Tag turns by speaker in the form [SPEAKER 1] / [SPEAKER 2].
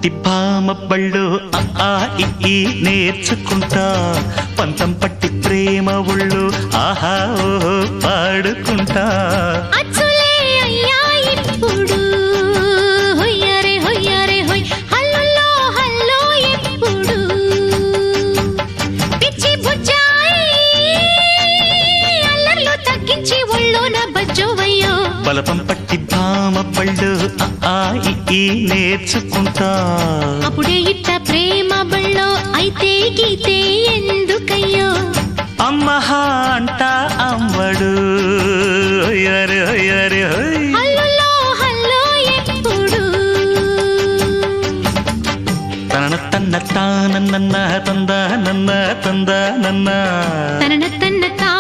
[SPEAKER 1] పట్టి భామ బళ్ళు ఆ ఈ నేర్చుకుంటా పంతం పట్టి ప్రేమ ఒళ్ళు ఆహా ఓహో పాడుకుంటా
[SPEAKER 2] అచ్చులే అయ్యా ఇప్పుడు హొయ్యరే హొయ్యరే హొయ్ హల్లుల్లో హల్లో ఎప్పుడు పిచ్చి బుజ్జాయి అల్లర్లు తగ్గించి ఒళ్ళోన బజ్జోవయ్యో
[SPEAKER 1] బలపం పట్టి భామ బళ్ళు ఆ ఈ నేర్చుకుంటా
[SPEAKER 2] అప్పుడే ఇట్ట ప్రేమ బళ్ళో అయితే గీతే ఎందుకయ్యో
[SPEAKER 1] అమ్మహా అంట అమ్మడు హొయ్యరే హొయ్యరే హొయ్
[SPEAKER 2] హల్లుల్లో హల్లో ఎప్పుడు
[SPEAKER 1] తన తన్న తానన్న తంద నన్న తంద నన్న
[SPEAKER 2] తనన తన్న తా